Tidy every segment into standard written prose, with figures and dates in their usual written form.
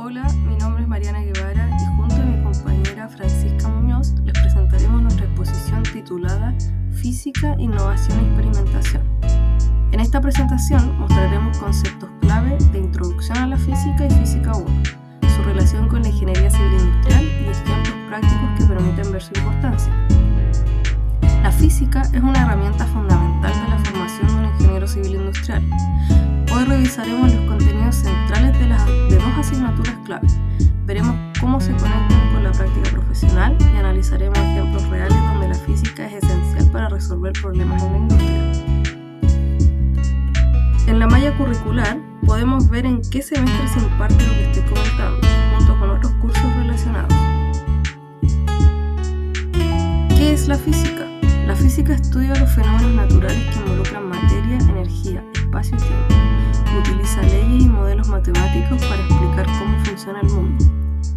Hola, mi nombre es Mariana Guevara y junto a mi compañera Francisca Muñoz les presentaremos nuestra exposición titulada Física, Innovación y Experimentación. En esta presentación mostraremos conceptos clave de introducción a la física y física 1, su relación con la ingeniería civil industrial y ejemplos prácticos que permiten ver su importancia. La física es una herramienta fundamental de la formación de un ingeniero civil industrial. Hoy revisaremos los contenidos centrales de dos asignaturas clave. Veremos cómo se conectan con la práctica profesional y analizaremos ejemplos reales donde la física es esencial para resolver problemas en la industria. En la malla curricular podemos ver en qué semestre se imparte lo que estoy comentando, junto con otros cursos relacionados. ¿Qué es la física? La física estudia los fenómenos naturales que involucran materia, energía, espacio y tiempo. Utiliza leyes y modelos matemáticos para explicar cómo funciona el mundo.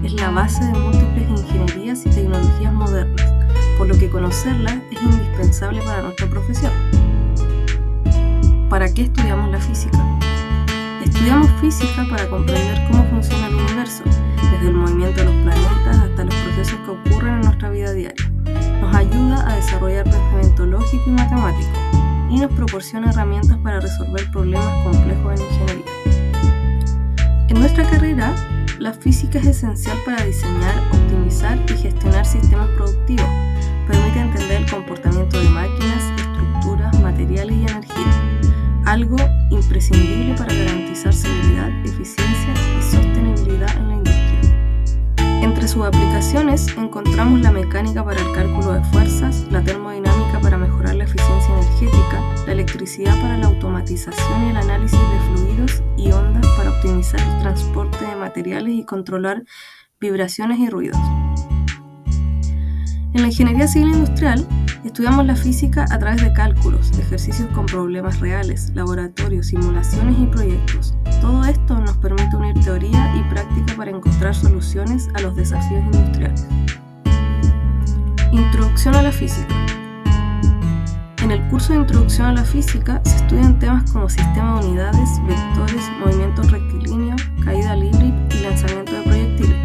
Es la base de múltiples ingenierías y tecnologías modernas, por lo que conocerla es indispensable para nuestra profesión. ¿Para qué estudiamos la física? Estudiamos física para comprender cómo funciona el universo, desde el movimiento de los planetas hasta los procesos que ocurren en nuestra vida diaria. Nos ayuda a desarrollar pensamiento lógico y matemático y nos proporciona herramientas para resolver problemas complejos en ingeniería. En nuestra carrera, la física es esencial para diseñar, optimizar y gestionar sistemas productivos. Permite entender el comportamiento de máquinas, estructuras, materiales y energía, algo imprescindible para garantizar seguridad, eficiencia y sostenibilidad en la industria. Entre sus aplicaciones encontramos la mecánica para el cálculo de fuerzas, la termodinámica para mejorar la eficiencia energética, la electricidad para la automatización y el análisis de fluidos y ondas para optimizar el transporte de materiales y controlar vibraciones y ruidos. En la ingeniería civil industrial estudiamos la física a través de cálculos, ejercicios con problemas reales, laboratorios, simulaciones y proyectos. Todo esto nos permite unir teoría y práctica para encontrar soluciones a los desafíos industriales. Introducción a la física. En el curso de Introducción a la física se estudian temas como sistema de unidades, vectores, movimientos rectilíneos, caída libre y lanzamiento de proyectiles.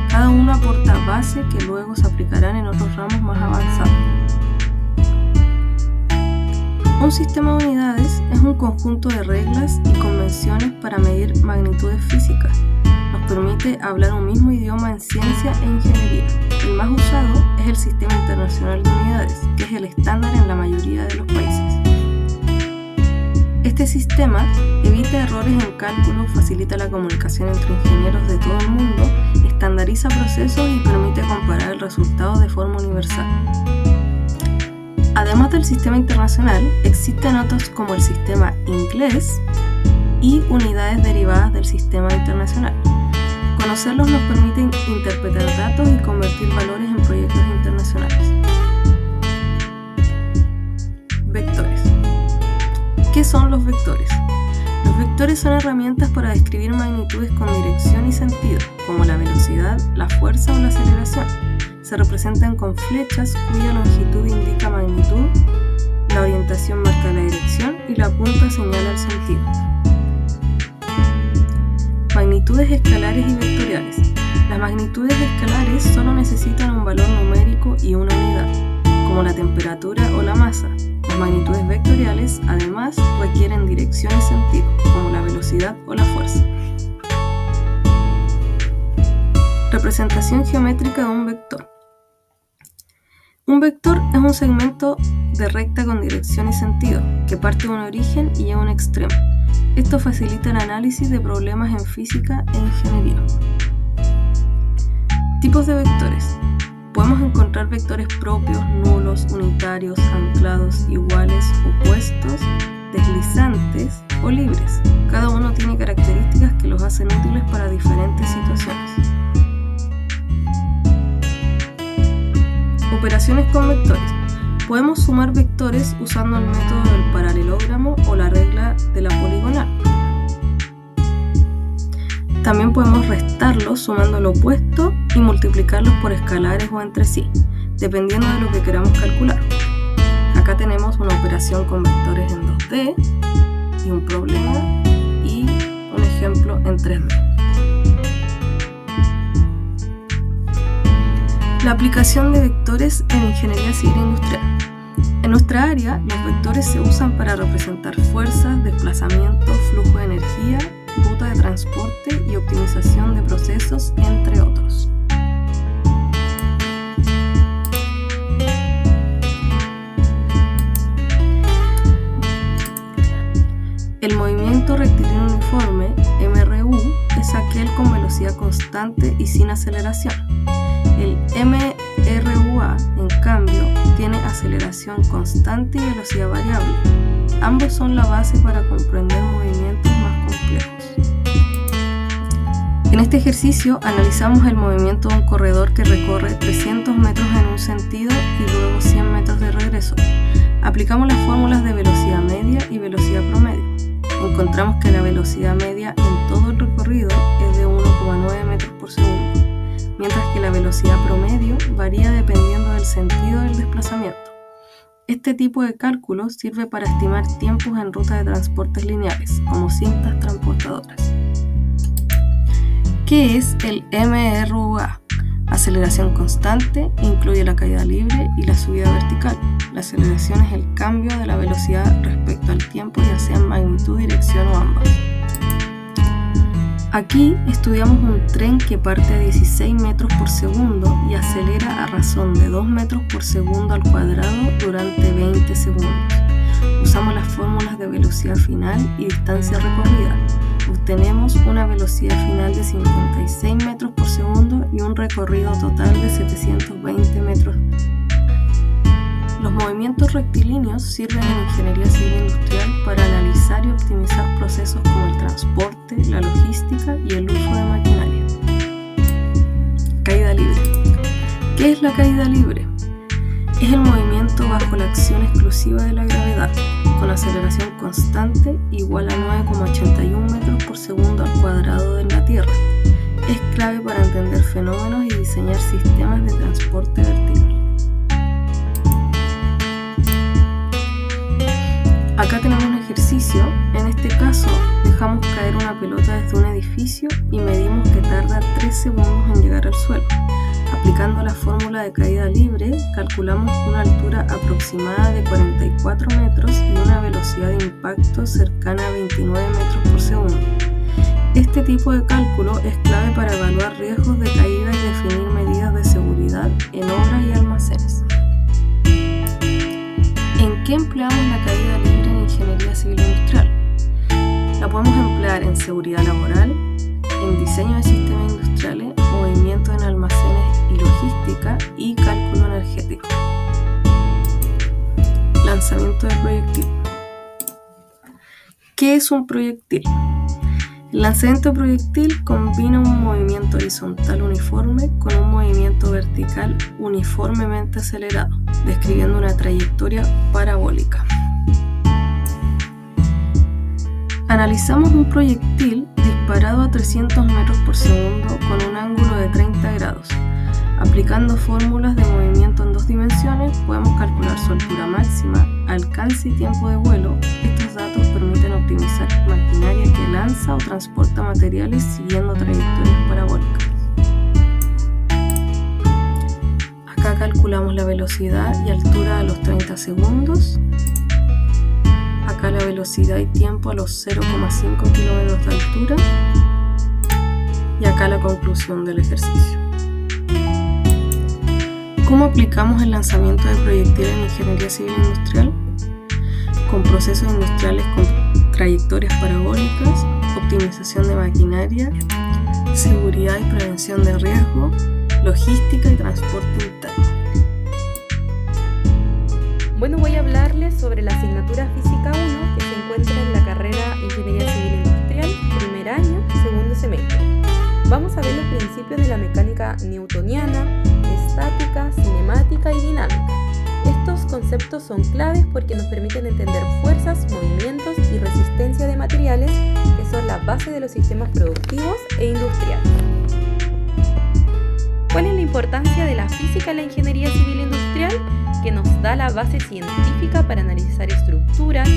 Cada uno aporta base que luego se aplicarán en otros ramos más avanzados. Un sistema de unidades es un conjunto de reglas y convenciones para medir magnitudes físicas. Nos permite hablar un mismo idioma en ciencia e ingeniería. El más usado es el Sistema Internacional de Unidades, que es el estándar en la mayoría de los países. Este sistema evita errores en cálculo, facilita la comunicación entre ingenieros de todo el mundo, estandariza procesos y permite comparar el resultado de forma universal. Además del sistema internacional, existen otros como el sistema inglés y unidades derivadas del sistema internacional. Conocerlos nos permite interpretar datos y convertir valores en proyectos internacionales. Vectores. ¿Qué son los vectores? Los vectores son herramientas para describir magnitudes con dirección y sentido, como la velocidad, la fuerza o la aceleración. Se representan con flechas cuya longitud indica magnitud, la orientación marca la dirección y la punta señala el sentido. Magnitudes escalares y vectoriales. Las magnitudes escalares solo necesitan un valor numérico y una unidad, como la temperatura o la masa. Las magnitudes vectoriales, además, requieren dirección y sentido, como la velocidad o la fuerza. Representación geométrica de un vector. Un vector es un segmento de recta con dirección y sentido, que parte de un origen y llega a un extremo. Esto facilita el análisis de problemas en física e ingeniería. Tipos de vectores. Podemos encontrar vectores propios, nulos, unitarios, anclados, iguales, opuestos, deslizantes o libres. Cada uno tiene características que los hacen útiles para diferentes situaciones. Operaciones con vectores. Podemos sumar vectores usando el método del paralelogramo o la regla de la poligonal. También podemos restarlos sumando lo opuesto y multiplicarlos por escalares o entre sí, dependiendo de lo que queramos calcular. Acá tenemos una operación con vectores en 2D y un problema y un ejemplo en 3D. La aplicación de vectores en ingeniería civil industrial. En nuestra área, los vectores se usan para representar fuerzas, desplazamientos, flujo de energía, ruta de transporte y optimización de procesos, entre otros. El movimiento rectilíneo uniforme, MRU, es aquel con velocidad constante y sin aceleración. El MRUA, en cambio, tiene aceleración constante y velocidad variable. Ambos son la base para comprender movimientos más complejos. En este ejercicio analizamos el movimiento de un corredor que recorre 300 metros en un sentido y luego 100 metros de regreso. Aplicamos las fórmulas de velocidad media y velocidad promedio. Encontramos que la velocidad media en todo el recorrido es de 1,9 metros por segundo, mientras que la velocidad promedio varía dependiendo del sentido del desplazamiento. Este tipo de cálculo sirve para estimar tiempos en rutas de transportes lineales, como cintas transportadoras. ¿Qué es el MRUA? Aceleración constante incluye la caída libre y la subida vertical. La aceleración es el cambio de la velocidad respecto al tiempo, ya sea en magnitud, dirección o ambas. Aquí estudiamos un tren que parte a 16 metros por segundo y acelera a razón de 2 metros por segundo al cuadrado durante 20 segundos. Usamos las fórmulas de velocidad final y distancia recorrida. Obtenemos una velocidad final de 56 metros por segundo y un recorrido total de 720 metros. Los movimientos rectilíneos sirven en ingeniería civil industrial para analizar y optimizar procesos como el transporte, la logística y el uso de maquinaria. Caída libre. ¿Qué es la caída libre? Es el movimiento bajo la acción exclusiva de la gravedad, con aceleración constante igual a 9,81 metros por segundo al cuadrado de la Tierra. Es clave para entender fenómenos y diseñar sistemas de transporte vertical. Acá tenemos un ejercicio. En este caso, dejamos caer una pelota desde un edificio y medimos que tarda 3 segundos en llegar al suelo. Aplicando la fórmula de caída libre, calculamos una altura aproximada de 44 metros y una velocidad de impacto cercana a 29 metros por segundo. Este tipo de cálculo es clave para evaluar riesgos de caída y definir medidas de seguridad en obras y almacenes. ¿En qué empleamos la caída libre en ingeniería civil industrial? La podemos emplear en seguridad laboral, en diseño de sistemas industriales, movimiento en almacenes y logística y cálculo energético. Lanzamiento de proyectil. ¿Qué es un proyectil? El lanzamiento de proyectil combina un movimiento horizontal uniforme con un movimiento vertical uniformemente acelerado, describiendo una trayectoria parabólica. Analizamos un proyectil disparado a 300 metros por segundo con un ángulo de 30 grados. Aplicando fórmulas de movimiento en 2 dimensiones, podemos calcular su altura máxima, alcance y tiempo de vuelo. Estos datos permiten optimizar maquinaria que lanza o transporta materiales siguiendo trayectorias parabólicas. Acá calculamos la velocidad y altura a los 30 segundos. Acá la velocidad y tiempo a los 0,5 kilómetros de altura. Y acá la conclusión del ejercicio. ¿Cómo aplicamos el lanzamiento de proyectiles en ingeniería civil industrial? Con procesos industriales con trayectorias parabólicas, optimización de maquinaria, seguridad y prevención de riesgo, logística y transporte interno. Bueno, voy a hablarles sobre la asignatura Física 1 que se encuentra en la carrera Ingeniería Civil Industrial, primer año, segundo semestre. Vamos a ver los principios de la mecánica newtoniana, estática, cinemática y dinámica. Estos conceptos son claves porque nos permiten entender fuerzas, movimientos y resistencia de materiales, que son la base de los sistemas productivos e industriales. ¿Cuál es la importancia de la física en la ingeniería civil industrial? Que nos da la base científica para analizar estructuras,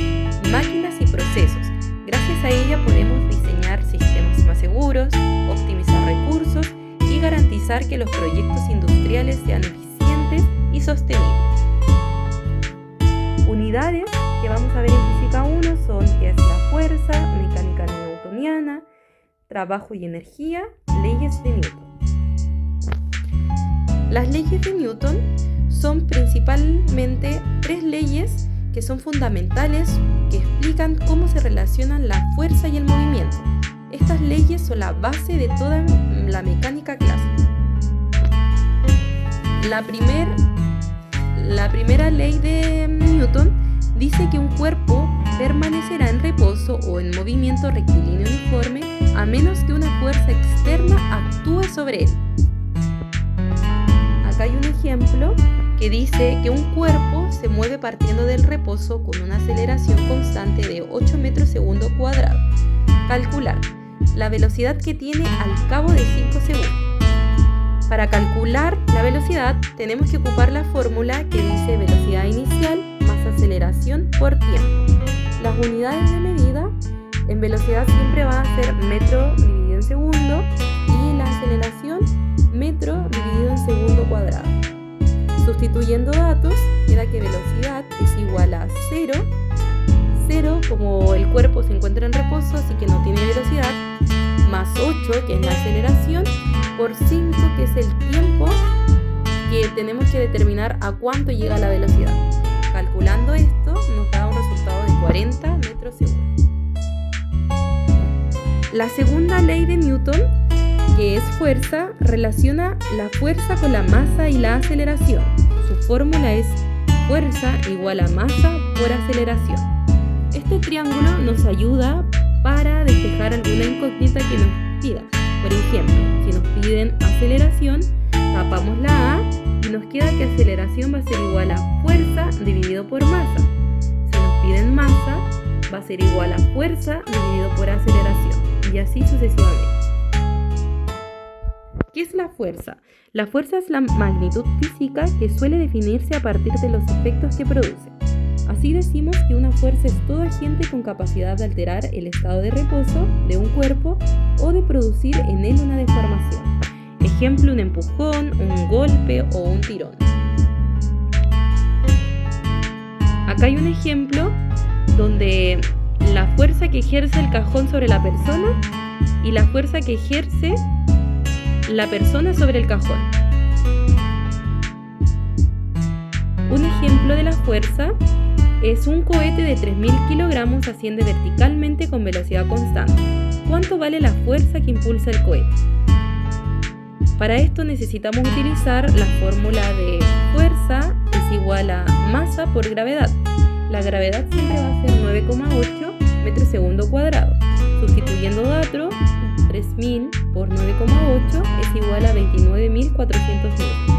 máquinas y procesos. Gracias a ella podemos diseñar sistemas más seguros, optimizar recursos y garantizar garantizar que los proyectos industriales sean eficientes y sostenibles. Unidades que vamos a ver en Física 1 son qué es la fuerza, mecánica newtoniana, trabajo y energía, leyes de Newton. Las leyes de Newton son principalmente 3 leyes que son fundamentales, que explican cómo se relacionan la fuerza y el movimiento. Estas leyes son la base de toda la mecánica clásica. La primera ley de Newton dice que un cuerpo permanecerá en reposo o en movimiento rectilíneo uniforme a menos que una fuerza externa actúe sobre él. Acá hay un ejemplo que dice que un cuerpo se mueve partiendo del reposo con una aceleración constante de 8 metros segundo cuadrado. Calcular la velocidad que tiene al cabo de 5 segundos. Para calcular la velocidad tenemos que ocupar la fórmula que dice velocidad inicial más aceleración por tiempo. Las unidades de medida en velocidad siempre van a ser metro dividido en segundo y la aceleración metro dividido en segundo cuadrado. Sustituyendo datos, queda que velocidad es igual a 0, como el cuerpo se encuentra en reposo, así que no tiene velocidad, más 8, que es la aceleración, por 5, que es el tiempo que tenemos que determinar a cuánto llega la velocidad. Calculando esto, nos da un resultado de 40 metros segundos. La segunda ley de Newton, que es fuerza, relaciona la fuerza con la masa y la aceleración. Su fórmula es fuerza igual a masa por aceleración. Este triángulo nos ayuda para despejar alguna incógnita que nos pida. Por ejemplo, si nos piden aceleración, tapamos la A y nos queda que aceleración va a ser igual a fuerza dividido por masa. Si nos piden masa, va a ser igual a fuerza dividido por aceleración. Y así sucesivamente. ¿Qué es la fuerza? La fuerza es la magnitud física que suele definirse a partir de los efectos que produce. Así decimos que una fuerza es todo agente con capacidad de alterar el estado de reposo de un cuerpo o de producir en él una deformación. Ejemplo, un empujón, un golpe o un tirón. Acá hay un ejemplo donde la fuerza que ejerce el cajón sobre la persona y la fuerza que ejerce la persona sobre el cajón. Un ejemplo de la fuerza es un cohete de 3.000 kilogramos asciende verticalmente con velocidad constante. ¿Cuánto vale la fuerza que impulsa el cohete? Para esto necesitamos utilizar la fórmula de fuerza es igual a masa por gravedad. La gravedad siempre va a ser 9,8 metros segundo cuadrado. Sustituyendo datos, 3.000 por 9,8 es igual a 29.400 newtons.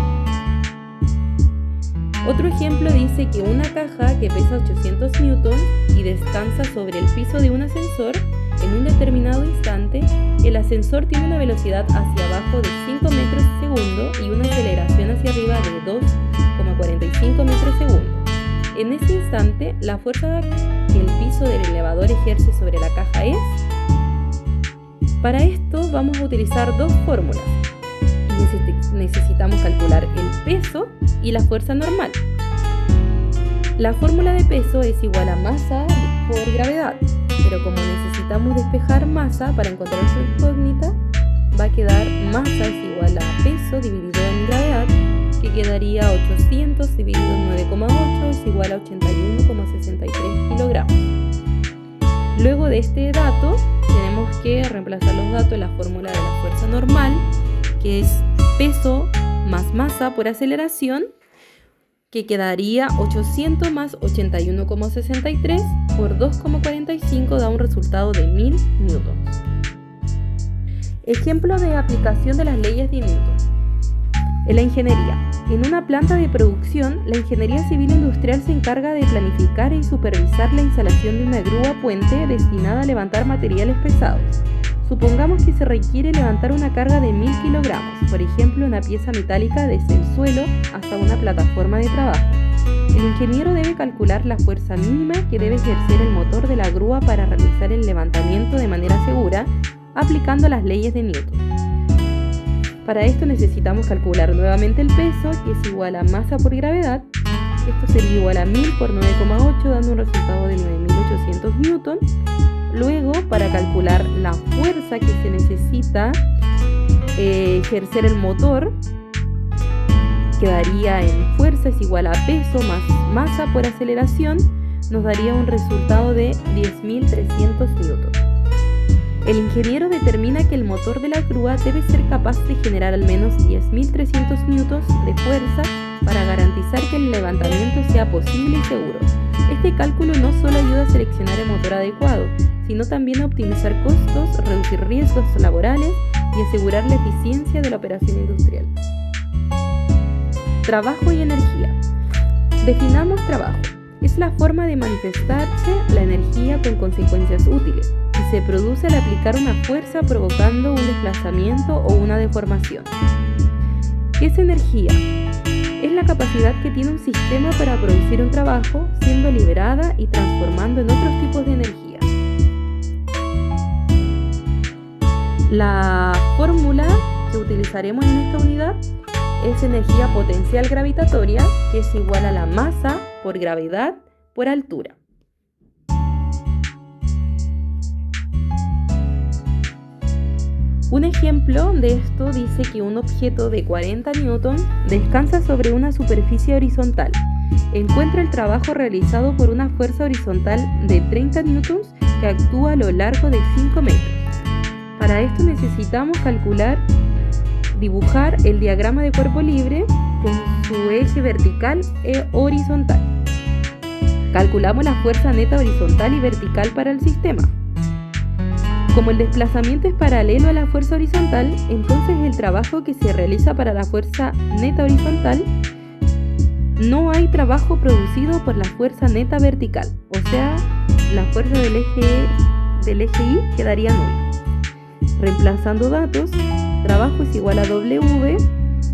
Otro ejemplo dice que una caja que pesa 800 newtons y descansa sobre el piso de un ascensor, en un determinado instante, el ascensor tiene una velocidad hacia abajo de 5 metros segundo y una aceleración hacia arriba de 2,45 metros segundo. En ese instante, la fuerza que el piso del elevador ejerce sobre la caja es... Para esto vamos a utilizar dos fórmulas. Necesitamos calcular el peso y la fuerza normal. La fórmula de peso es igual a masa por gravedad, pero como necesitamos despejar masa para encontrar su incógnita, va a quedar masa es igual a peso dividido en gravedad, que quedaría 800 dividido en 9,8 es igual a 81,63 kilogramos. Luego de este dato, tenemos que reemplazar los datos en la fórmula de la fuerza normal, que es peso más masa por aceleración, que quedaría 800 más 81,63 por 2,45 da un resultado de 1000 newtons. Ejemplo de aplicación de las leyes de Newton. En la ingeniería. En una planta de producción, la ingeniería civil industrial se encarga de planificar y supervisar la instalación de una grúa puente destinada a levantar materiales pesados. Supongamos que se requiere levantar una carga de 1000 kilogramos, por ejemplo una pieza metálica desde el suelo hasta una plataforma de trabajo. El ingeniero debe calcular la fuerza mínima que debe ejercer el motor de la grúa para realizar el levantamiento de manera segura, aplicando las leyes de Newton. Para esto necesitamos calcular nuevamente el peso, que es igual a masa por gravedad. Esto sería igual a 1000 por 9,8, dando un resultado de 9800 newton. Luego, para calcular la fuerza que se necesita ejercer el motor, quedaría en fuerza es igual a peso más masa por aceleración, nos daría un resultado de 10.300 newton. El ingeniero determina que el motor de la grúa debe ser capaz de generar al menos 10.300 newtons de fuerza para garantizar que el levantamiento sea posible y seguro. Este cálculo no solo ayuda a seleccionar el motor adecuado, sino también a optimizar costos, reducir riesgos laborales y asegurar la eficiencia de la operación industrial. Trabajo y energía. Definamos trabajo. Es la forma de manifestarse la energía con consecuencias útiles y se produce al aplicar una fuerza provocando un desplazamiento o una deformación. ¿Qué es energía? Es la capacidad que tiene un sistema para producir un trabajo, siendo liberada y transformando en otros tipos de energía. La fórmula que utilizaremos en esta unidad es energía potencial gravitatoria, que es igual a la masa por gravedad por altura. Un ejemplo de esto dice que un objeto de 40 newtons descansa sobre una superficie horizontal. Encuentra el trabajo realizado por una fuerza horizontal de 30 newtons que actúa a lo largo de 5 metros. Para esto necesitamos dibujar el diagrama de cuerpo libre con su eje vertical e horizontal. Calculamos la fuerza neta horizontal y vertical para el sistema. Como el desplazamiento es paralelo a la fuerza horizontal, entonces el trabajo que se realiza para la fuerza neta horizontal no hay trabajo producido por la fuerza neta vertical, o sea, la fuerza del eje Y quedaría nula. Reemplazando datos, trabajo es igual a W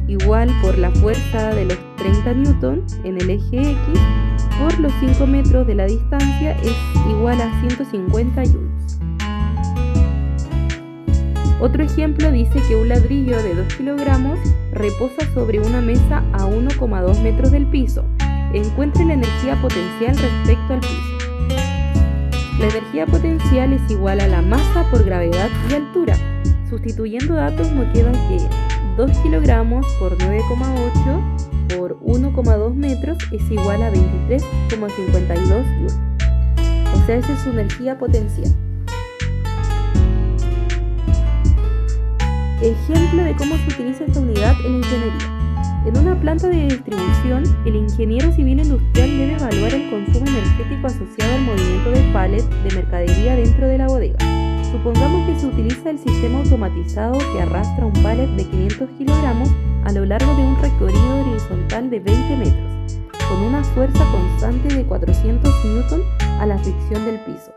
igual por la fuerza de los 30 newtons en el eje X por los 5 metros de la distancia es igual a 150 joules. Otro ejemplo dice que un ladrillo de 2 kilogramos reposa sobre una mesa a 1,2 metros del piso. Encuentre la energía potencial respecto al piso. La energía potencial es igual a la masa por gravedad y altura. Sustituyendo datos nos queda que 2 kilogramos por 9,8 por 1,2 metros es igual a 23,52 joules. O sea, esa es su energía potencial. Ejemplo de cómo se utiliza esta unidad en la ingeniería. En una planta de distribución, el ingeniero civil industrial debe evaluar el consumo energético asociado al movimiento de pallet de mercadería dentro de la bodega. Supongamos que se utiliza el sistema automatizado que arrastra un pallet de 500 kilogramos a lo largo de un recorrido horizontal de 20 metros, con una fuerza constante de 400 newton a la fricción del piso.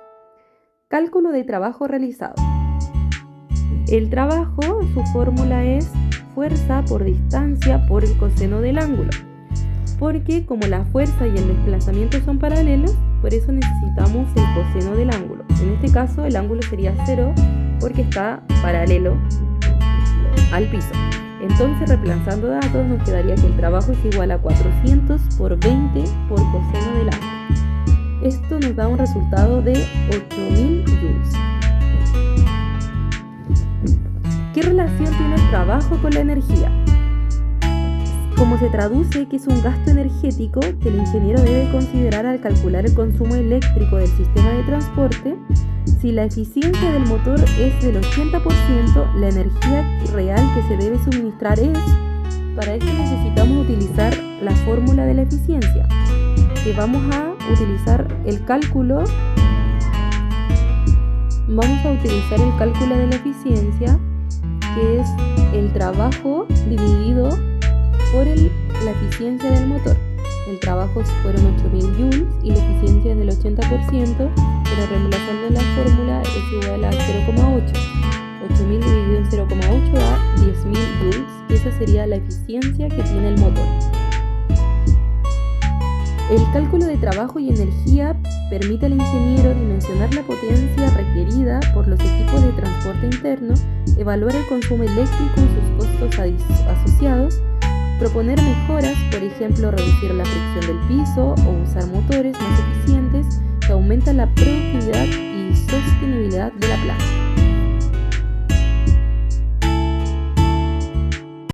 Cálculo de trabajo realizado. El trabajo, su fórmula es fuerza por distancia por el coseno del ángulo, porque como la fuerza y el desplazamiento son paralelos, por eso necesitamos el coseno del ángulo. En este caso el ángulo sería 0 porque está paralelo al piso. Entonces, reemplazando datos, nos quedaría que el trabajo es igual a 400 por 20 por coseno del ángulo. Esto nos da un resultado de 8000 joules. ¿Qué relación tiene el trabajo con la energía? Como se traduce que es un gasto energético que el ingeniero debe considerar al calcular el consumo eléctrico del sistema de transporte, si la eficiencia del motor es del 80%, la energía real que se debe suministrar es... Para esto necesitamos utilizar la fórmula de la eficiencia, que vamos a utilizar el cálculo de la eficiencia, que es el trabajo dividido por la eficiencia del motor. El trabajo fueron 8000 joules y la eficiencia es del 80%, pero reemplazando la fórmula es igual a 0,8. 8000 dividido en 0,8 da 10.000 joules, y esa sería la eficiencia que tiene el motor. El cálculo de trabajo y energía permite al ingeniero dimensionar la potencia requerida por los equipos de transporte interno, evaluar el consumo eléctrico y sus costos asociados, proponer mejoras, por ejemplo, reducir la fricción del piso o usar motores más eficientes que aumentan la productividad y sostenibilidad de la planta.